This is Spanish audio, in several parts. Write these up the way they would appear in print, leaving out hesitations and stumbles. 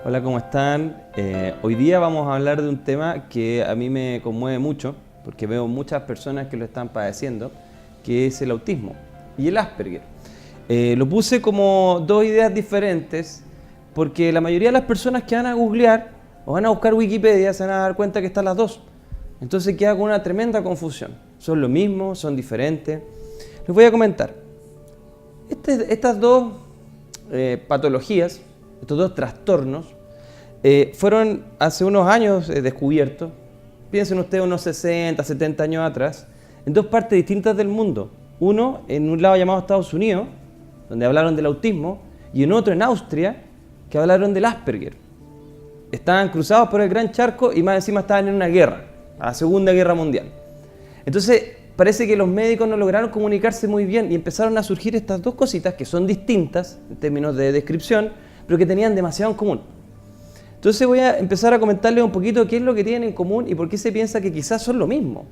Hola, ¿cómo están? Hoy día vamos a hablar de un tema que a mí me conmueve mucho, porque veo muchas personas que lo están padeciendo, que es el autismo y el Asperger. Lo puse como dos ideas diferentes, porque la mayoría de las personas que van a googlear o van a buscar Wikipedia se van a dar cuenta que están las dos. Entonces queda con una tremenda confusión. Son lo mismo, son diferentes. Les voy a comentar. Estas dos patologías, estos dos trastornos, fueron hace unos años descubiertos, piensen ustedes unos 60, 70 años atrás, en dos partes distintas del mundo. Uno en un lado llamado Estados Unidos, donde hablaron del autismo, y en otro en Austria, que hablaron del Asperger. Estaban cruzados por el Gran Charco y más encima estaban en una guerra, la Segunda Guerra Mundial. Entonces parece que los médicos no lograron comunicarse muy bien y empezaron a surgir estas dos cositas que son distintas en términos de descripción, pero que tenían demasiado en común. Entonces voy a empezar a comentarles un poquito qué es lo que tienen en común y por qué se piensa que quizás son lo mismo.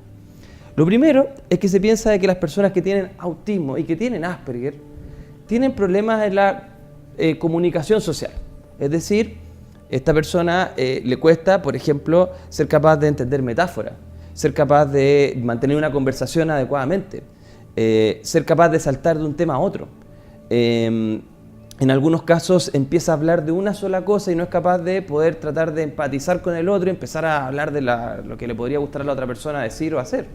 Lo primero es que se piensa de que las personas que tienen autismo y que tienen Asperger tienen problemas en la comunicación social. Es decir, esta persona le cuesta, por ejemplo, ser capaz de entender metáforas, ser capaz de mantener una conversación adecuadamente, ser capaz de saltar de un tema a otro. En algunos casos empieza a hablar de una sola cosa y no es capaz de poder tratar de empatizar con el otro y empezar a hablar de lo que le podría gustar a la otra persona decir o hacer.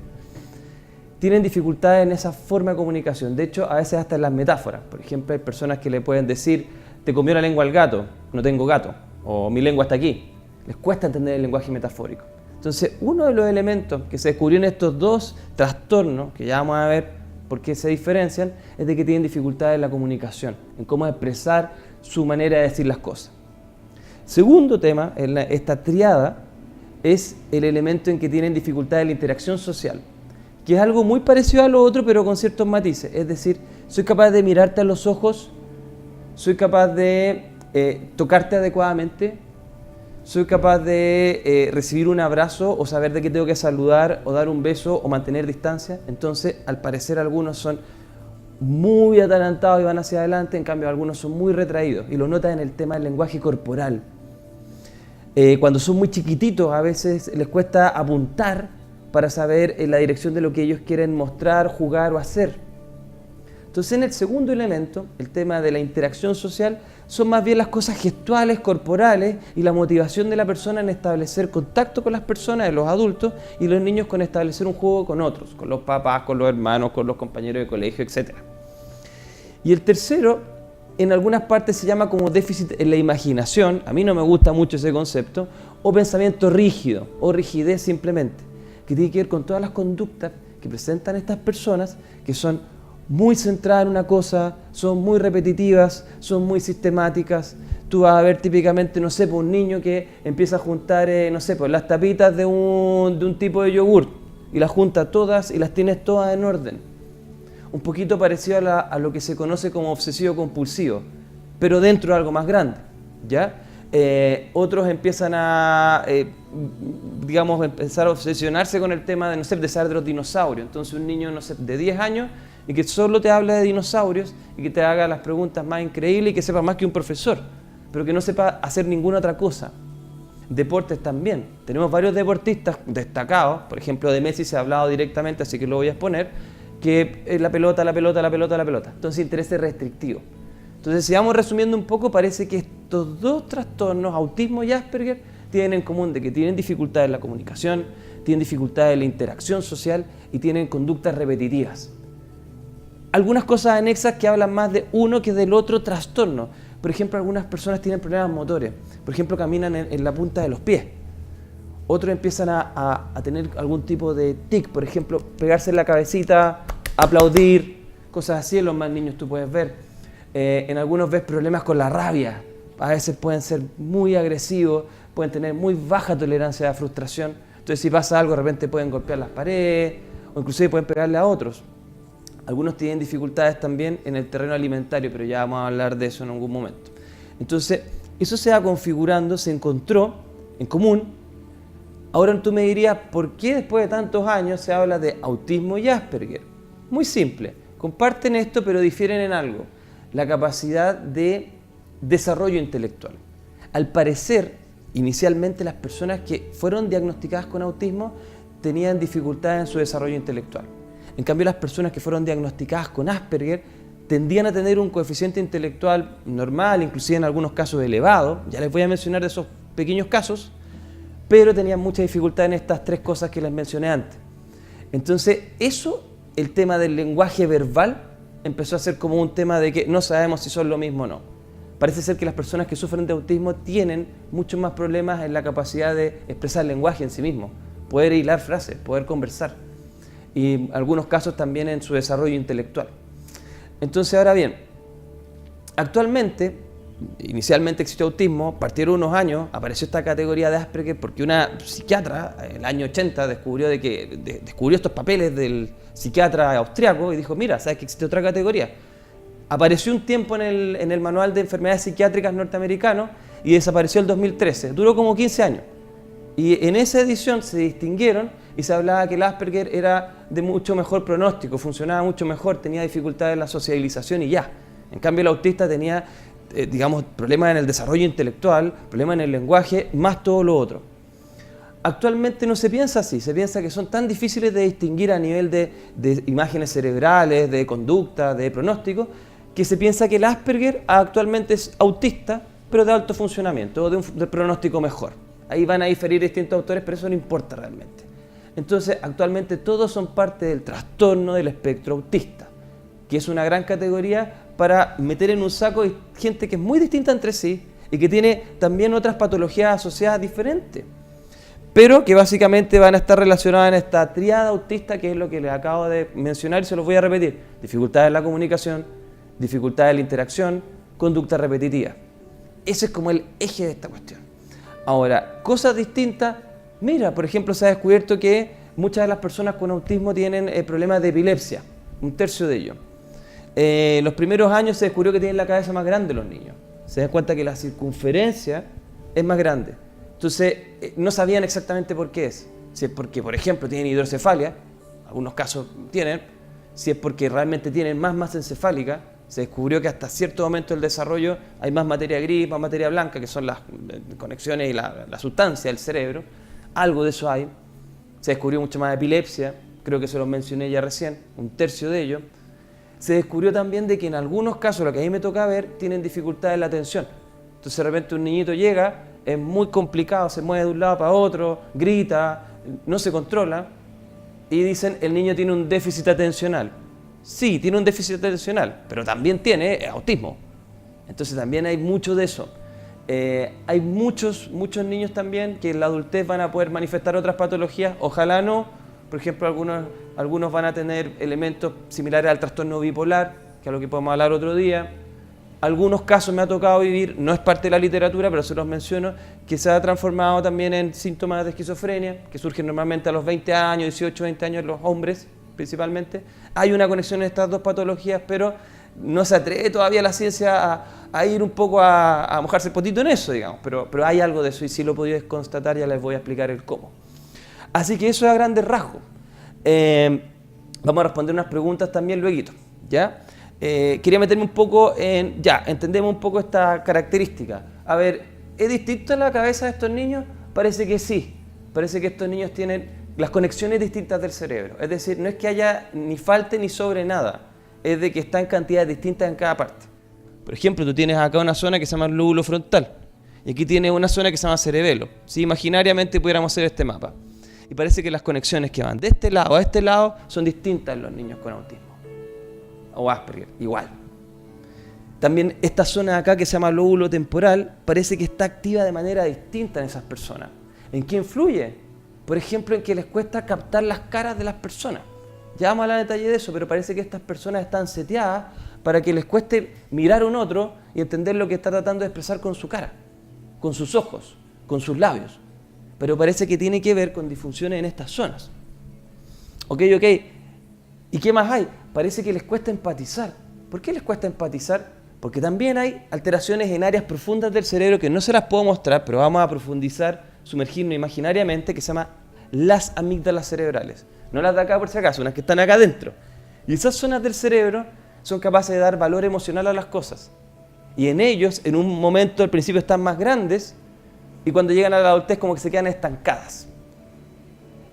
Tienen dificultades en esa forma de comunicación, de hecho a veces hasta en las metáforas. Por ejemplo, hay personas que le pueden decir, te comió la lengua al gato, no tengo gato, o mi lengua está aquí. Les cuesta entender el lenguaje metafórico. Entonces, uno de los elementos que se descubrió en estos dos trastornos, que ya vamos a ver por qué se diferencian, es de que tienen dificultades en la comunicación, en cómo expresar su manera de decir las cosas. Segundo tema, esta triada, es el elemento en que tienen dificultades en la interacción social, que es algo muy parecido a lo otro, pero con ciertos matices. Es decir, soy capaz de mirarte a los ojos, soy capaz de tocarte adecuadamente, soy capaz de recibir un abrazo o saber de qué tengo que saludar o dar un beso o mantener distancia. Entonces, al parecer algunos son muy atalantados y van hacia adelante, en cambio algunos son muy retraídos y lo notan en el tema del lenguaje corporal. Cuando son muy chiquititos a veces les cuesta apuntar para saber la dirección de lo que ellos quieren mostrar, jugar o hacer. Entonces, en el segundo elemento, el tema de la interacción social, son más bien las cosas gestuales, corporales y la motivación de la persona en establecer contacto con las personas, de los adultos, y los niños con establecer un juego con otros, con los papás, con los hermanos, con los compañeros de colegio, etc. Y el tercero, en algunas partes se llama como déficit en la imaginación, a mí no me gusta mucho ese concepto, o pensamiento rígido, o rigidez simplemente, que tiene que ver con todas las conductas que presentan estas personas que son muy centradas en una cosa, son muy repetitivas, son muy sistemáticas. Tú vas a ver típicamente, no sé, pues un niño que empieza a juntar, no sé, pues las tapitas de un tipo de yogur y las junta todas y las tienes todas en orden. Un poquito parecido a lo que se conoce como obsesivo compulsivo, pero dentro de algo más grande, ¿ya? Otros empiezan a, digamos, empezar a obsesionarse con el tema de, no sé, de saber de los dinosaurios. Entonces un niño, no sé, de 10 años y que solo te hable de dinosaurios y que te haga las preguntas más increíbles y que sepa más que un profesor, pero que no sepa hacer ninguna otra cosa. Deportes también. Tenemos varios deportistas destacados, por ejemplo de Messi se ha hablado directamente, así que lo voy a exponer, que es la pelota, la pelota, la pelota, la pelota. Entonces interés restrictivo. Entonces, si vamos resumiendo un poco, parece que estos dos trastornos, autismo y Asperger, tienen en común de que tienen dificultades en la comunicación, tienen dificultades en la interacción social y tienen conductas repetitivas. Algunas cosas anexas que hablan más de uno que del otro trastorno. Por ejemplo, algunas personas tienen problemas motores. Por ejemplo, caminan en la punta de los pies. Otros empiezan a tener algún tipo de tic. Por ejemplo, pegarse en la cabecita, aplaudir, cosas así. En los más niños tú puedes ver. En algunos ves problemas con la rabia. A veces pueden ser muy agresivos, pueden tener muy baja tolerancia a la frustración. Entonces, si pasa algo, de repente pueden golpear las paredes o inclusive pueden pegarle a otros. Algunos tienen dificultades también en el terreno alimentario, pero ya vamos a hablar de eso en algún momento. Entonces, eso se va configurando, se encontró en común. Ahora tú me dirías, ¿por qué después de tantos años se habla de autismo y Asperger? Muy simple, comparten esto, pero difieren en algo: la capacidad de desarrollo intelectual. Al parecer, inicialmente las personas que fueron diagnosticadas con autismo tenían dificultades en su desarrollo intelectual. En cambio, las personas que fueron diagnosticadas con Asperger tendían a tener un coeficiente intelectual normal, inclusive en algunos casos elevado, ya les voy a mencionar de esos pequeños casos, pero tenían mucha dificultad en estas 3 cosas que les mencioné antes. Entonces, el tema del lenguaje verbal, empezó a ser como un tema de que no sabemos si son lo mismo o no. Parece ser que las personas que sufren de autismo tienen muchos más problemas en la capacidad de expresar lenguaje en sí mismo, poder hilar frases, poder conversar, y en algunos casos también en su desarrollo intelectual. Entonces, ahora bien, actualmente, inicialmente existió autismo, partieron unos años, apareció esta categoría de Asperger porque una psiquiatra, en el año 80, descubrió estos papeles del psiquiatra austriaco y dijo, mira, ¿sabes que existe otra categoría? Apareció un tiempo en el manual de enfermedades psiquiátricas norteamericano y desapareció el 2013, duró como 15 años. Y en esa edición se distinguieron y se hablaba que el Asperger era de mucho mejor pronóstico, funcionaba mucho mejor, tenía dificultades en la socialización y ya. En cambio, el autista tenía, problemas en el desarrollo intelectual, problemas en el lenguaje, más todo lo otro. Actualmente no se piensa así, se piensa que son tan difíciles de distinguir a nivel de imágenes cerebrales, de conducta, de pronóstico, que se piensa que el Asperger actualmente es autista, pero de alto funcionamiento o de pronóstico mejor. Ahí van a diferir distintos autores, pero eso no importa realmente. Entonces, actualmente todos son parte del trastorno del espectro autista, que es una gran categoría para meter en un saco gente que es muy distinta entre sí y que tiene también otras patologías asociadas diferentes, pero que básicamente van a estar relacionadas en esta tríada autista, que es lo que les acabo de mencionar y se los voy a repetir: dificultades en la comunicación, dificultades en la interacción, conducta repetitiva. Ese es como el eje de esta cuestión. Ahora, cosas distintas, mira, por ejemplo, se ha descubierto que muchas de las personas con autismo tienen problemas de epilepsia, 1/3 de ellos. Los primeros años se descubrió que tienen la cabeza más grande los niños. Se dan cuenta que la circunferencia es más grande. Entonces, no sabían exactamente por qué es. Si es porque, por ejemplo, tienen hidrocefalia, algunos casos tienen, si es porque realmente tienen más masa encefálica. Se descubrió que hasta cierto momento del desarrollo hay más materia gris, más materia blanca, que son las conexiones y la sustancia del cerebro. Algo de eso hay. Se descubrió mucho más epilepsia, creo que se los mencioné ya recién, 1/3 de ellos. Se descubrió también de que en algunos casos, lo que a mí me toca ver, tienen dificultades en la atención. Entonces de repente un niñito llega, es muy complicado, se mueve de un lado para otro, grita, no se controla, y dicen el niño tiene un déficit atencional. Sí, tiene un déficit atencional, pero también tiene autismo. Entonces también hay mucho de eso. Hay muchos niños también que en la adultez van a poder manifestar otras patologías, ojalá no. Por ejemplo, algunos van a tener elementos similares al trastorno bipolar, que es lo que podemos hablar otro día. Algunos casos me ha tocado vivir, no es parte de la literatura, pero se los menciono, que se ha transformado también en síntomas de esquizofrenia, que surgen normalmente a los 20 años, 18, 20 años en los hombres principalmente. Hay una conexión en estas dos patologías, pero no se atreve todavía la ciencia a ir un poco a mojarse el potito en eso, digamos. Pero hay algo de eso y si lo podéis constatar ya les voy a explicar el cómo. Así que eso es a grandes rasgos. Vamos a responder unas preguntas también luego, ¿ya? Quería meterme un poco en... Ya, entendemos un poco esta característica. A ver, ¿es distinto en la cabeza de estos niños? Parece que sí. Parece que estos niños tienen las conexiones distintas del cerebro. Es decir, no es que haya ni falte ni sobre nada. Es de que está en cantidades distintas en cada parte. Por ejemplo, tú tienes acá una zona que se llama el lóbulo frontal. Y aquí tienes una zona que se llama cerebelo. Si imaginariamente pudiéramos hacer este mapa. Y parece que las conexiones que van de este lado a este lado son distintas en los niños con autismo. O Asperger, igual. También esta zona de acá que se llama lóbulo temporal parece que está activa de manera distinta en esas personas. ¿En qué influye? Por ejemplo, en que les cuesta captar las caras de las personas. Ya vamos a hablar en detalle de eso, pero parece que estas personas están seteadas para que les cueste mirar a un otro y entender lo que está tratando de expresar con su cara, con sus ojos, con sus labios. Pero parece que tiene que ver con disfunciones en estas zonas. Ok. ¿Y qué más hay? Parece que les cuesta empatizar. ¿Por qué les cuesta empatizar? Porque también hay alteraciones en áreas profundas del cerebro que no se las puedo mostrar, pero vamos a profundizar, sumergirnos imaginariamente, que se llama las amígdalas cerebrales. No las de acá por si acaso, unas que están acá adentro. Y esas zonas del cerebro son capaces de dar valor emocional a las cosas. Y en ellos, en un momento al principio están más grandes y cuando llegan a la adultez como que se quedan estancadas.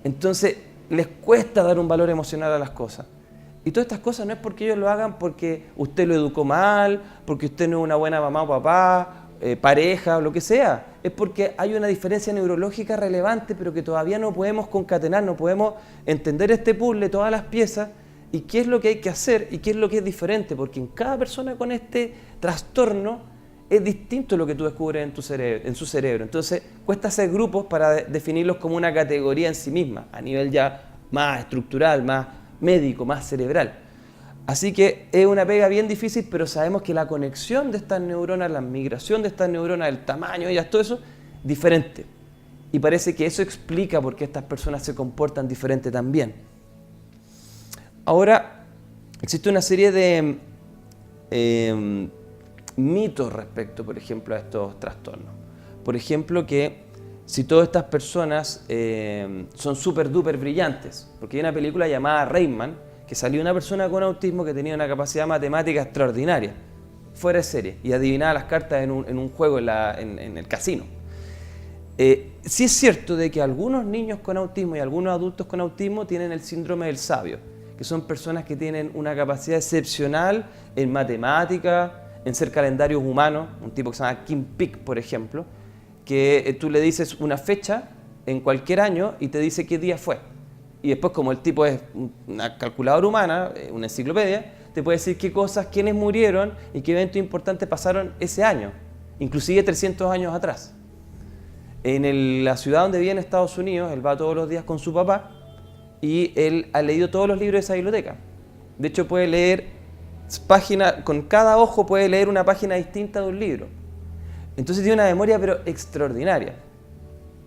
Entonces les cuesta dar un valor emocional a las cosas. Y todas estas cosas no es porque ellos lo hagan porque usted lo educó mal, porque usted no es una buena mamá o papá, pareja o lo que sea. Es porque hay una diferencia neurológica relevante, pero que todavía no podemos concatenar, no podemos entender este puzzle, todas las piezas, y qué es lo que hay que hacer y qué es lo que es diferente, porque en cada persona con este trastorno es distinto lo que tú descubres en su cerebro. Entonces cuesta hacer grupos para definirlos como una categoría en sí misma, a nivel ya más estructural, más médico, más cerebral. Así que es una pega bien difícil, pero sabemos que la conexión de estas neuronas, la migración de estas neuronas, el tamaño, ellas, todo eso, diferente. Y parece que eso explica por qué estas personas se comportan diferente también. Ahora, existe una serie de mitos respecto, por ejemplo, a estos trastornos. Por ejemplo, que si todas estas personas son súper duper brillantes, porque hay una película llamada Rayman, que salió una persona con autismo que tenía una capacidad matemática extraordinaria, fuera de serie, y adivinaba las cartas en un juego en el casino. Sí es cierto de que algunos niños con autismo y algunos adultos con autismo tienen el síndrome del sabio, que son personas que tienen una capacidad excepcional en matemática, en ser calendarios humanos, un tipo que se llama Kim Peek, por ejemplo, que tú le dices una fecha en cualquier año y te dice qué día fue. Y después, como el tipo es una calculadora humana, una enciclopedia, te puede decir qué cosas, quiénes murieron y qué eventos importantes pasaron ese año, inclusive 300 años atrás. En la ciudad donde vive en Estados Unidos, él va todos los días con su papá y él ha leído todos los libros de esa biblioteca. De hecho, puede leer con cada ojo puede leer una página distinta de un libro. Entonces tiene una memoria pero extraordinaria.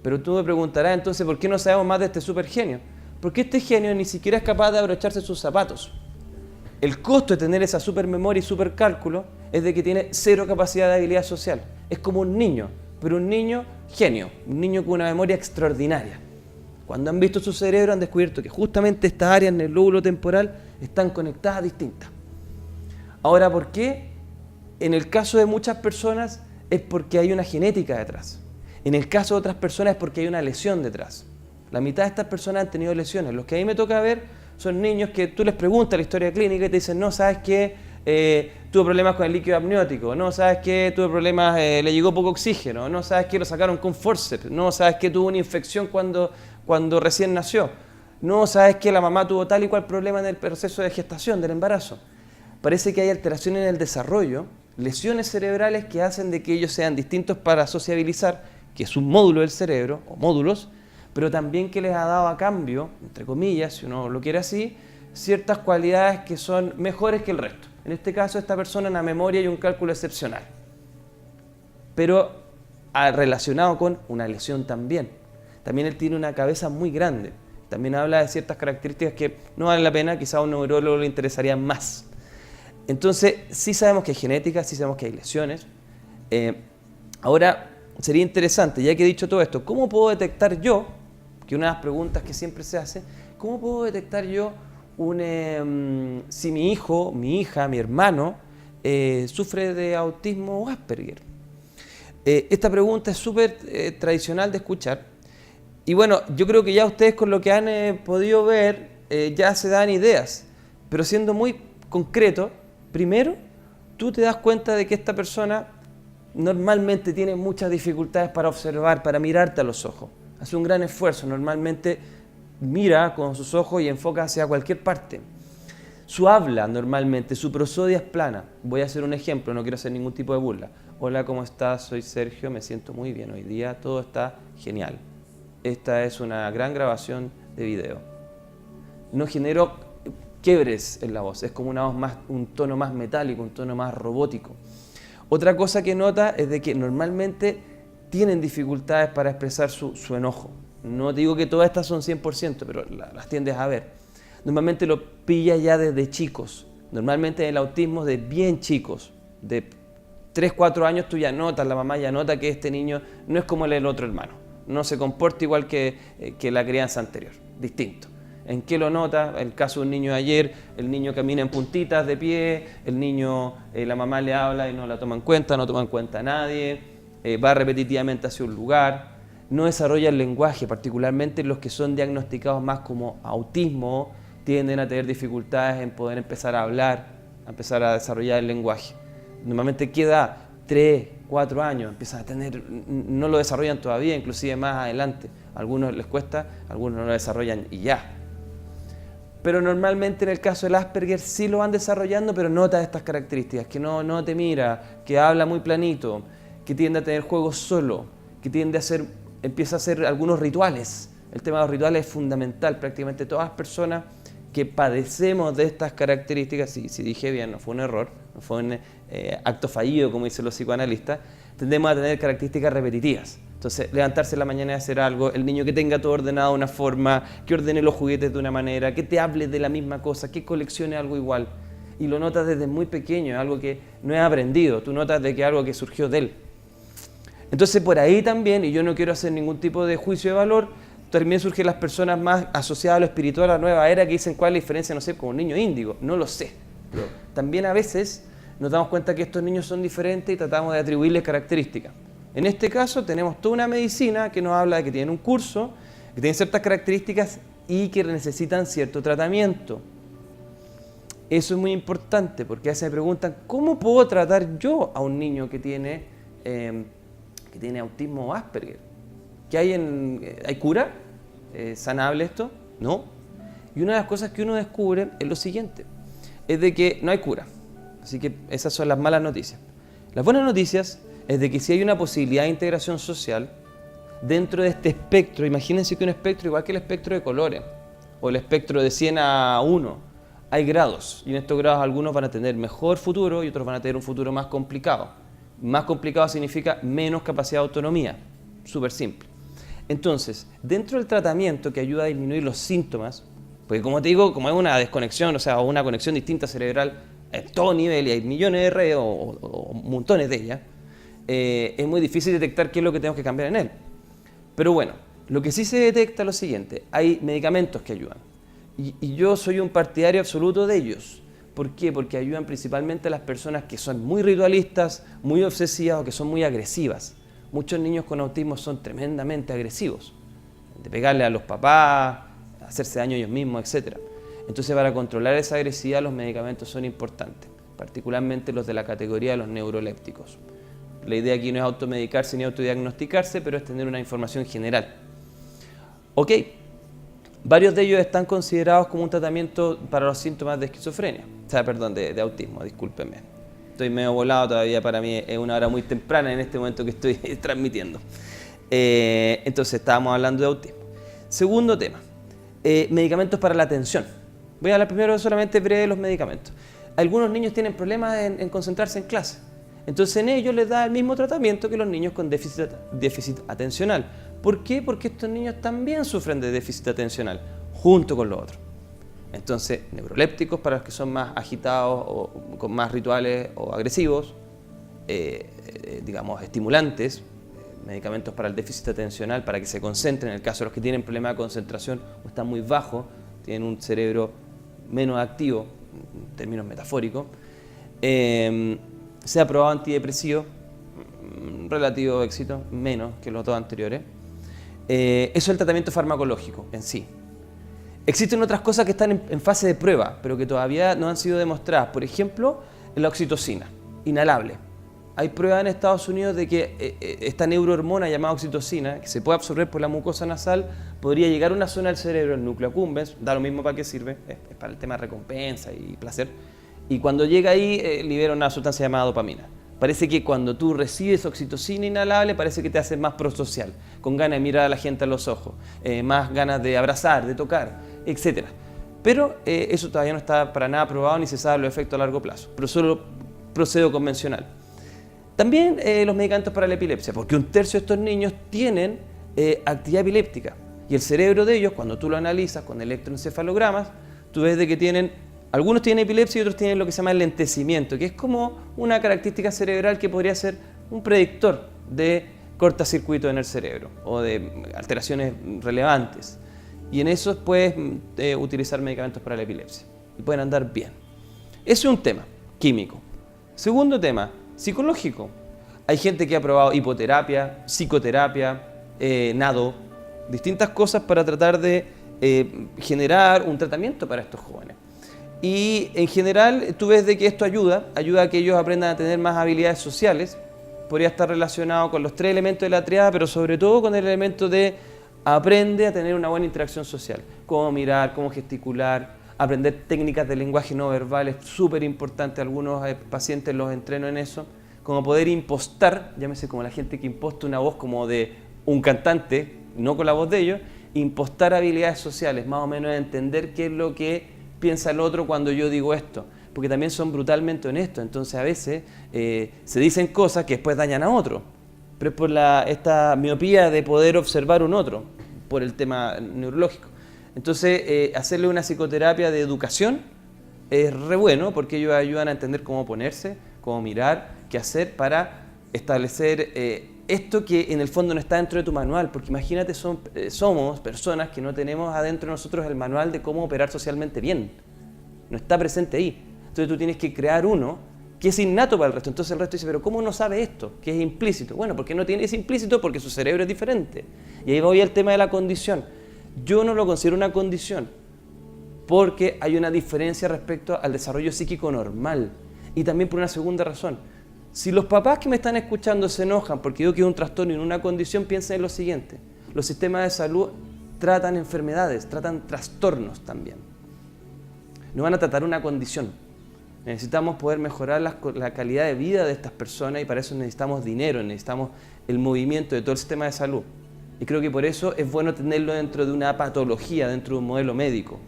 Pero tú me preguntarás entonces, ¿por qué no sabemos más de este super genio? Porque este genio ni siquiera es capaz de abrocharse sus zapatos. El costo de tener esa super memoria y super cálculo es de que tiene cero capacidad de habilidad social. Es como un niño, pero un niño genio, un niño con una memoria extraordinaria. Cuando han visto su cerebro han descubierto que justamente estas áreas en el lóbulo temporal están conectadas distintas. Ahora, ¿por qué? En el caso de muchas personas es porque hay una genética detrás. En el caso de otras personas es porque hay una lesión detrás. La mitad de estas personas han tenido lesiones. Los que a mí me toca ver son niños que tú les preguntas la historia clínica y te dicen, no, ¿sabes qué? Tuvo problemas con el líquido amniótico, no, ¿sabes qué? Tuvo problemas, le llegó poco oxígeno, no, ¿sabes qué? Lo sacaron con forceps, no, ¿sabes qué? Tuvo una infección cuando recién nació, no, ¿sabes qué? La mamá tuvo tal y cual problema en el proceso de gestación, del embarazo. Parece que hay alteraciones en el desarrollo, lesiones cerebrales que hacen de que ellos sean distintos para sociabilizar, que es un módulo del cerebro, o módulos, pero también que les ha dado a cambio, entre comillas, si uno lo quiere así, ciertas cualidades que son mejores que el resto. En este caso, esta persona una memoria y un cálculo excepcional, pero relacionado con una lesión también. También él tiene una cabeza muy grande. También habla de ciertas características que no vale la pena, quizá a un neurólogo le interesarían más. Entonces, sí sabemos que hay genética, sí sabemos que hay lesiones. Ahora, sería interesante, ya que he dicho todo esto, ¿cómo puedo detectar yo, que una de las preguntas que siempre se hace, cómo puedo detectar yo si mi hijo, mi hija, mi hermano sufre de autismo o Asperger? Esta pregunta es súper tradicional de escuchar. Y bueno, yo creo que ya ustedes con lo que han podido ver ya se dan ideas. Pero siendo muy concreto, primero, tú te das cuenta de que esta persona normalmente tiene muchas dificultades para observar, para mirarte a los ojos. Hace un gran esfuerzo, normalmente mira con sus ojos y enfoca hacia cualquier parte. Su habla normalmente, su prosodia es plana. Voy a hacer un ejemplo, no quiero hacer ningún tipo de burla. Hola, ¿cómo estás? Soy Sergio, me siento muy bien hoy día, todo está genial. Esta es una gran grabación de video. No genero quiebres en la voz, es como una voz más, un tono más metálico, un tono más robótico. Otra cosa que nota es de que normalmente tienen dificultades para expresar su enojo. No digo que todas estas son 100%, pero las tiendes a ver. Normalmente lo pilla ya desde chicos. Normalmente el autismo de bien chicos, de 3, 4 años tú ya notas, la mamá ya nota que este niño no es como el otro hermano. No se comporta igual que la crianza anterior, distinto. ¿En qué lo nota? El caso de un niño de ayer, el niño camina en puntitas de pie, el niño, la mamá le habla y no la toma en cuenta, no toma en cuenta a nadie, va repetitivamente hacia un lugar, no desarrolla el lenguaje, particularmente los que son diagnosticados más como autismo, tienden a tener dificultades en poder empezar a hablar, a empezar a desarrollar el lenguaje. Normalmente queda 3, 4 años, empiezan a tener, no lo desarrollan todavía, inclusive más adelante. A algunos les cuesta, a algunos no lo desarrollan y ya. Pero normalmente en el caso del Asperger sí lo van desarrollando, pero nota estas características, que no te mira, que habla muy planito, que tiende a tener juegos solo, que empieza a hacer algunos rituales. El tema de los rituales es fundamental. Prácticamente todas las personas que padecemos de estas características, si dije bien, no fue un error, no fue un acto fallido, como dicen los psicoanalistas, tendemos a tener características repetitivas. Entonces, levantarse en la mañana y hacer algo, el niño que tenga todo ordenado de una forma, que ordene los juguetes de una manera, que te hable de la misma cosa, que coleccione algo igual. Y lo notas desde muy pequeño, es algo que no es aprendido, tú notas de que es algo que surgió de él. Entonces, por ahí también, y yo no quiero hacer ningún tipo de juicio de valor, también surgen las personas más asociadas a lo espiritual, a la nueva era, que dicen cuál es la diferencia, no sé, con un niño índigo. No lo sé. Pero también a veces nos damos cuenta que estos niños son diferentes y tratamos de atribuirles características. En este caso tenemos toda una medicina que nos habla de que tienen un curso, que tienen ciertas características y que necesitan cierto tratamiento. Eso es muy importante porque a veces me preguntan, ¿cómo puedo tratar yo a un niño que tiene autismo o Asperger? ¿Hay cura? ¿Es sanable esto? No. Y una de las cosas que uno descubre es lo siguiente, es de que no hay cura. Así que esas son las malas noticias. Las buenas noticias es de que si hay una posibilidad de integración social dentro de este espectro, imagínense que un espectro igual que el espectro de colores o el espectro de 100 a 1, hay grados y en estos grados algunos van a tener mejor futuro y otros van a tener un futuro más complicado. Más complicado significa menos capacidad de autonomía, súper simple. Entonces, dentro del tratamiento que ayuda a disminuir los síntomas, porque como te digo, como es una desconexión, o sea, una conexión distinta cerebral a todo nivel y hay millones de redes o montones de ellas, es muy difícil detectar qué es lo que tenemos que cambiar en él. Pero bueno, lo que sí se detecta es lo siguiente, hay medicamentos que ayudan. Y yo soy un partidario absoluto de ellos. ¿Por qué? Porque ayudan principalmente a las personas que son muy ritualistas, muy obsesivas o que son muy agresivas. Muchos niños con autismo son tremendamente agresivos, de pegarle a los papás, hacerse daño ellos mismos, etc. Entonces, para controlar esa agresividad, los medicamentos son importantes, particularmente los de la categoría de los neurolépticos. La idea aquí no es automedicarse ni autodiagnosticarse, pero es tener una información general. Ok, varios de ellos están considerados como un tratamiento para los síntomas de esquizofrenia, de autismo, discúlpenme. Estoy medio volado todavía, para mí es una hora muy temprana en este momento que estoy transmitiendo. Entonces estábamos hablando de autismo. Segundo tema, medicamentos para la atención. Voy a hablar primero solamente breve de los medicamentos. Algunos niños tienen problemas en concentrarse en clase. Entonces en ellos les da el mismo tratamiento que los niños con déficit atencional. ¿Por qué? Porque estos niños también sufren de déficit atencional, junto con los otros. Entonces, neurolépticos para los que son más agitados o con más rituales o agresivos, digamos estimulantes, medicamentos para el déficit atencional para que se concentren, en el caso de los que tienen problemas de concentración o están muy bajos, tienen un cerebro menos activo, en términos metafóricos. Se ha probado antidepresivo, relativo éxito, menos que los dos anteriores. Eso es el tratamiento farmacológico en sí. Existen otras cosas que están en fase de prueba, pero que todavía no han sido demostradas. Por ejemplo, la oxitocina, inhalable. Hay pruebas en Estados Unidos de que esta neurohormona llamada oxitocina, que se puede absorber por la mucosa nasal, podría llegar a una zona del cerebro, el núcleo accumbens, da lo mismo para qué sirve, es para el tema de recompensa y placer. Y cuando llega ahí, libera una sustancia llamada dopamina. Parece que cuando tú recibes oxitocina inhalable, parece que te haces más prosocial, con ganas de mirar a la gente a los ojos, más ganas de abrazar, de tocar, etc. Pero eso todavía no está para nada probado ni se sabe los efectos a largo plazo, pero solo procedo convencional. También los medicamentos para la epilepsia, porque un tercio de estos niños tienen actividad epiléptica y el cerebro de ellos, cuando tú lo analizas con electroencefalogramas, tú ves de que algunos tienen epilepsia y otros tienen lo que se llama el lentecimiento, que es como una característica cerebral que podría ser un predictor de cortocircuito en el cerebro o de alteraciones relevantes. y en eso puedes utilizar medicamentos para la epilepsia y pueden andar bien. Ese es un tema químico. Segundo tema, psicológico. Hay gente que ha probado hipoterapia, psicoterapia, nado, distintas cosas para tratar de generar un tratamiento para estos jóvenes. Y en general tú ves de que esto ayuda a que ellos aprendan a tener más habilidades sociales. Podría estar relacionado con los 3 elementos de la triada, pero sobre todo con el elemento de aprende a tener una buena interacción social. Cómo mirar, cómo gesticular, aprender técnicas de lenguaje no verbal, es súper importante. Algunos pacientes los entreno en eso. Como poder impostar, llámese como la gente que imposta una voz como de un cantante, no con la voz de ellos, impostar habilidades sociales, más o menos entender qué es lo que piensa el otro cuando yo digo esto, porque también son brutalmente honestos, entonces a veces se dicen cosas que después dañan a otro, pero es por esta miopía de poder observar un otro, por el tema neurológico. Entonces hacerle una psicoterapia de educación es re bueno, porque ellos ayudan a entender cómo ponerse, cómo mirar, qué hacer para establecer esto que en el fondo no está dentro de tu manual, porque imagínate, somos personas que no tenemos adentro de nosotros el manual de cómo operar socialmente bien. No está presente ahí. Entonces tú tienes que crear uno que es innato para el resto. Entonces el resto dice, pero ¿cómo no sabe esto? Que es implícito. Bueno, porque no tiene, es implícito porque su cerebro es diferente. Y ahí voy al tema de la condición. Yo no lo considero una condición porque hay una diferencia respecto al desarrollo psíquico normal. Y también por una segunda razón. Si los papás que me están escuchando se enojan porque digo que es un trastorno y no una condición, piensen en lo siguiente. Los sistemas de salud tratan enfermedades, tratan trastornos también. No van a tratar una condición. Necesitamos poder mejorar la calidad de vida de estas personas y para eso necesitamos dinero, necesitamos el movimiento de todo el sistema de salud. Y creo que por eso es bueno tenerlo dentro de una patología, dentro de un modelo médico.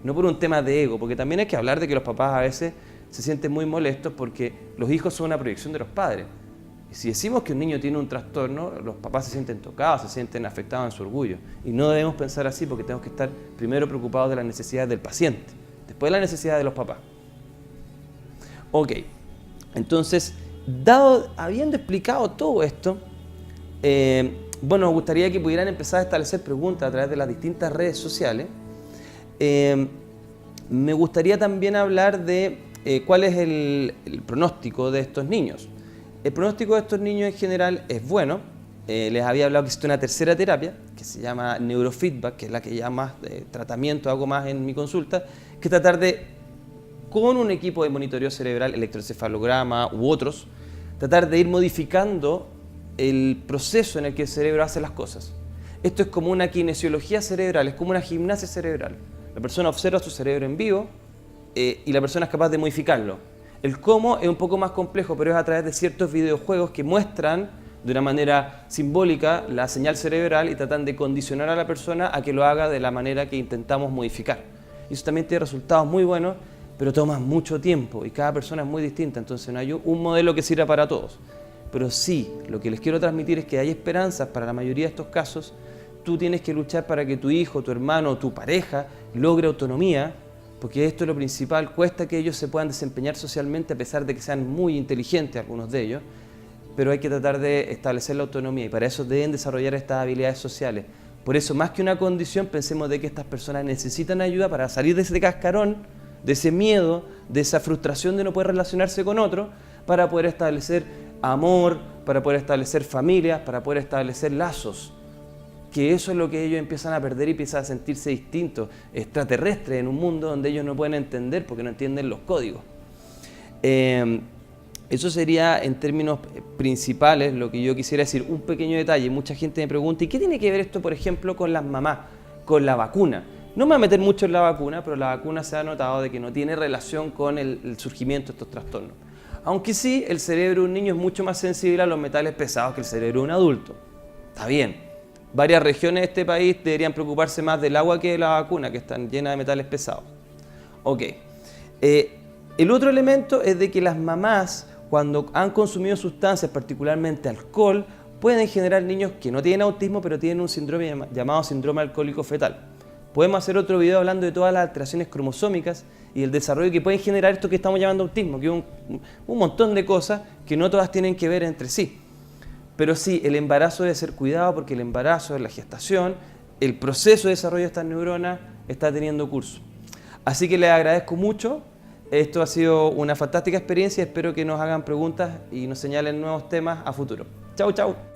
No por un tema de ego, porque también hay que hablar de que los papás a veces se sienten muy molestos porque los hijos son una proyección de los padres. Y si decimos que un niño tiene un trastorno, los papás se sienten tocados, se sienten afectados en su orgullo. Y no debemos pensar así porque tenemos que estar primero preocupados de las necesidades del paciente, después de las necesidades de los papás. Ok, entonces, habiendo explicado todo esto, bueno, me gustaría que pudieran empezar a establecer preguntas a través de las distintas redes sociales. Me gustaría también hablar de cuál es el pronóstico de estos niños. El pronóstico de estos niños en general es bueno. Les había hablado que existe una tercera terapia que se llama neurofeedback, que es la que ya más tratamiento hago más en mi consulta, que es tratar de, con un equipo de monitoreo cerebral, electroencefalograma u otros, tratar de ir modificando el proceso en el que el cerebro hace las cosas. Esto es como una kinesiología cerebral, es como una gimnasia cerebral. La persona observa su cerebro en vivo y la persona es capaz de modificarlo. El cómo es un poco más complejo, pero es a través de ciertos videojuegos que muestran de una manera simbólica la señal cerebral y tratan de condicionar a la persona a que lo haga de la manera que intentamos modificar. Y eso también tiene resultados muy buenos, pero toma mucho tiempo y cada persona es muy distinta, entonces no hay un modelo que sirva para todos. Pero sí, lo que les quiero transmitir es que hay esperanzas para la mayoría de estos casos. Tú tienes que luchar para que tu hijo, tu hermano, tu pareja logre autonomía, porque esto es lo principal. Cuesta que ellos se puedan desempeñar socialmente a pesar de que sean muy inteligentes algunos de ellos, pero hay que tratar de establecer la autonomía y para eso deben desarrollar estas habilidades sociales. Por eso, más que una condición, pensemos de que estas personas necesitan ayuda para salir de ese cascarón, de ese miedo, de esa frustración de no poder relacionarse con otro, para poder establecer amor, para poder establecer familias, para poder establecer lazos. Que eso es lo que ellos empiezan a perder y empiezan a sentirse distintos, extraterrestres en un mundo donde ellos no pueden entender porque no entienden los códigos. Eso sería en términos principales lo que yo quisiera decir. Un pequeño detalle, mucha gente me pregunta, ¿y qué tiene que ver esto, por ejemplo, con las mamás, con la vacuna? No me voy a meter mucho en la vacuna, pero la vacuna se ha notado de que no tiene relación con el surgimiento de estos trastornos. Aunque sí, el cerebro de un niño es mucho más sensible a los metales pesados que el cerebro de un adulto. Está bien. Varias regiones de este país deberían preocuparse más del agua que de la vacuna, que están llenas de metales pesados. Ok. El otro elemento es de que las mamás, cuando han consumido sustancias, particularmente alcohol, pueden generar niños que no tienen autismo, pero tienen un síndrome llamado síndrome alcohólico fetal. Podemos hacer otro video hablando de todas las alteraciones cromosómicas y el desarrollo que pueden generar esto que estamos llamando autismo, que es un montón de cosas que no todas tienen que ver entre sí. Pero sí, el embarazo debe ser cuidado porque el embarazo, la gestación, el proceso de desarrollo de estas neuronas está teniendo curso. Así que les agradezco mucho. Esto ha sido una fantástica experiencia. Espero que nos hagan preguntas y nos señalen nuevos temas a futuro. Chau, chau.